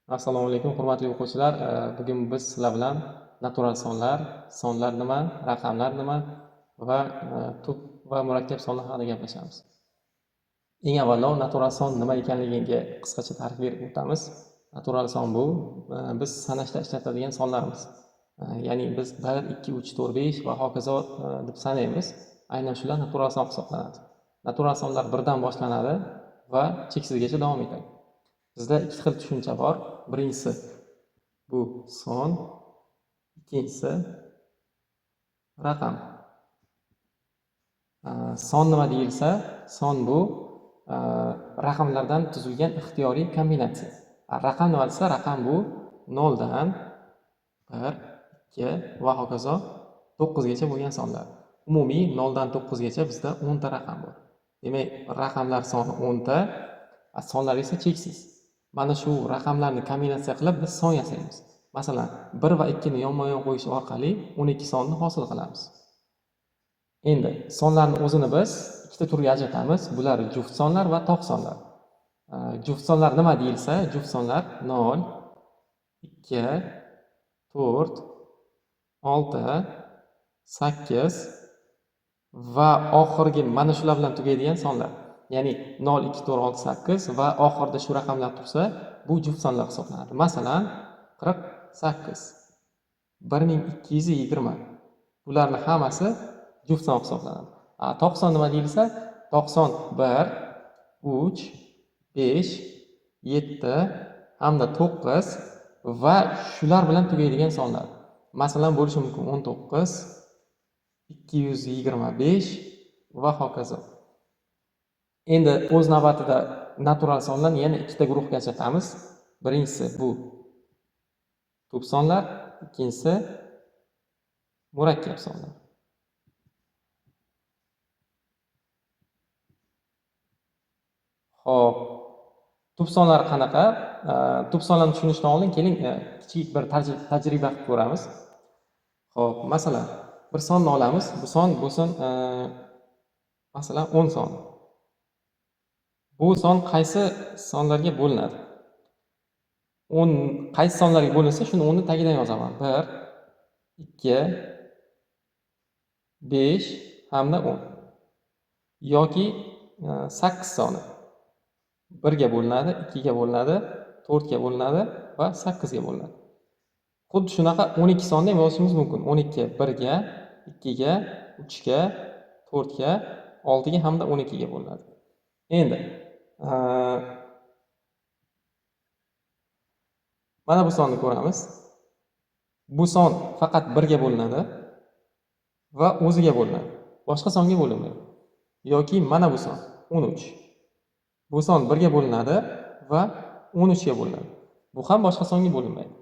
Assalomu alaykum, hurmatli o'quvchilar. Bugun biz sizlar bilan natural sonlar, sonlar nima, raqamlar nima va tub va murakkab sonlar haqida gaplashamiz. Eng avvalo natural son nima ekanligiga qisqacha ta'rif berib o'tamiz. Natural son bu biz sanashda ishlatadigan sonlarimiz. Ya'ni biz 1, 2, 3, 4, 5 va hokazo deb sanaymiz. Aynan shular natural son hisoblanadi. Natural sonlar birdan boshlanadi va cheksizgacha davom etadi. Bizda ikki xil tushuncha bor. Birinchisi bu son, ikkinchisi raqam. Son nima deyilsa, son bu raqamlardan tuzilgan ixtiyoriy kombinatsiya. Raqam nima desa, raqam bu 0 dan 1, 2 va hokazo 9 gacha bo'lgan sonlar. Umumiy 0 dan 9 gacha bizda 10 ta raqam bor. Demak, raqamlar soni 10 ta, sonlar esa cheksiz. Mana shu raqamlarni kombinatsiya qilib biz son yasaymiz. Masalan, 1 va 2 ni yonma-yon qo'yish orqali 12 sonni hosil qilamiz. Endi sonlarning o'zini biz ikkita turga ajratamiz. Bular juft sonlar va tog' sonlar. Juft sonlar nima deyilsa, juft sonlar 0, 2, 4, 6, 8 va oxirgi mana shular bilan tugaydigan sonlar. Ya'ni 0, 2, 4, 6, 8 va oxirida shu raqamlar tursa, bu juft sonlar hisoblanadi. Masalan, 48, 1220. Bularning hammasi juft son hisoblanadi. Tog' son nima deyilsa, tog' son 1, 3, 5, 7 hamda 9 va shular bilan tugaydigan sonlar. Masalan, bo'lishi mumkin 19, 225 va hokazo. Endi o'z navbatida natural sonlarni yana ikkita guruhga ajratamiz. Birinchisi bu tub sonlar, ikkinchisi murakkab sonlar. Xo'p, tub sonlar qanaqa? Tub sonlarni tushunishdan oldin keling kichik bir tajriba qilib ko'ramiz. Xo'p, masalan, bir sonni olamiz. Bu son bo'lsin masalan 10 son. Bu son qaysi sonlarga bo'linadi? 10 qaysi sonlarga bo'linsa, shuni 10 ni tagidan yozaman. 1, 2, 5 hamda 10. Yoki 8 soni 1 ga bo'linadi, 2 ga bo'linadi, 4 ga bo'linadi va 8 ga bo'linadi. Xuddi shunaqa 12 sonni ham yozishimiz mumkin. 12 1 ga, 2 ga, 3 ga, 4 ga, 6 ga hamda 12 ga bo'linadi. Endi mana bu sonni ko'ramiz. Bu son faqat 1 ga bo'linadi va o'ziga bo'linadi. Boshqa songa bo'linmaydi. Yoki mana bu son 13. Bu son 1 ga bo'linadi va 13 ga bo'linadi. Bu ham boshqa songa bo'linmaydi.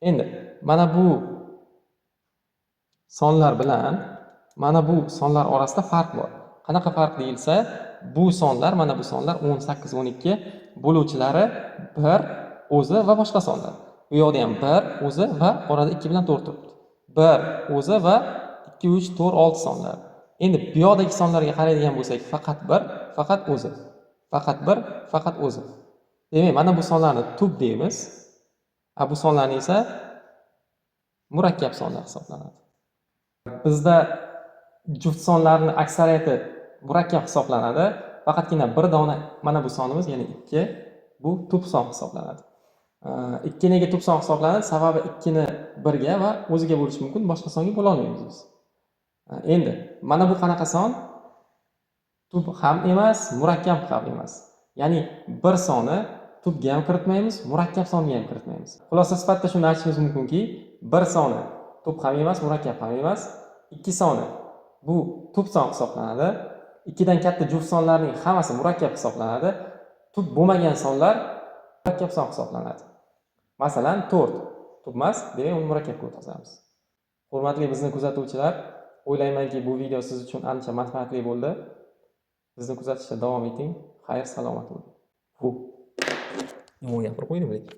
Endi mana bu sonlar bilan mana bu sonlar orasida farq bor. Qanaqa farq deyilsa, bu sonlar, mana bu sonlar 18, 12 bo'luvchilari 1 o'zi va boshqa sonlar. Bu yoqda ham 1 o'zi va orada 2 bilan 4 turibdi. 1 o'zi va 2, 3, 4, 6 sonlar. Endi bu yoqdagi sonlarga qaraydigan bo'lsak, faqat 1, faqat o'zi. Faqat 1, faqat o'zi. Demak, mana bu sonlarni tub deymiz. Bu sonlarni esa murakkab sonlar hisoblanadi. Bizda juft sonlarning aksariyati murakkab hisoblanadi. Faqatgina bir dona mana bu sonimiz, ya'ni 2, bu tub son hisoblanadi. 2 nega tub son hisoblanadi? Sababi 2 ni 1 ga va o'ziga bo'lishi mumkin, boshqa songa bo'la olmaymiz biz. Endi mana bu qanaqa son? Tub ham emas, murakkab ham emas. Ya'ni bir soni tubga ham kiritmaymiz, murakkab songa ham kiritmaymiz. Xulosa sifatida shuni aytishimiz mumkinki, bir soni tub ham emas, murakkab ham emas. 2 soni bu tub son hisoblanadi. 2 dan katta juft sonlarning hammasi murakkab hisoblanadi. Tub bo'lmagan sonlar murakkab son hisoblanadi. Masalan, 4 tub emas, demak uni murakkabga o'tkazamiz. Hurmatli bizni kuzatuvchilar, o'ylaymanki bu video siz uchun ancha manfaatli bo'ldi. Bizni kuzatishda davom eting. Xayr, salomat bo'ling. Yomon gapirib qo'ydim lekin.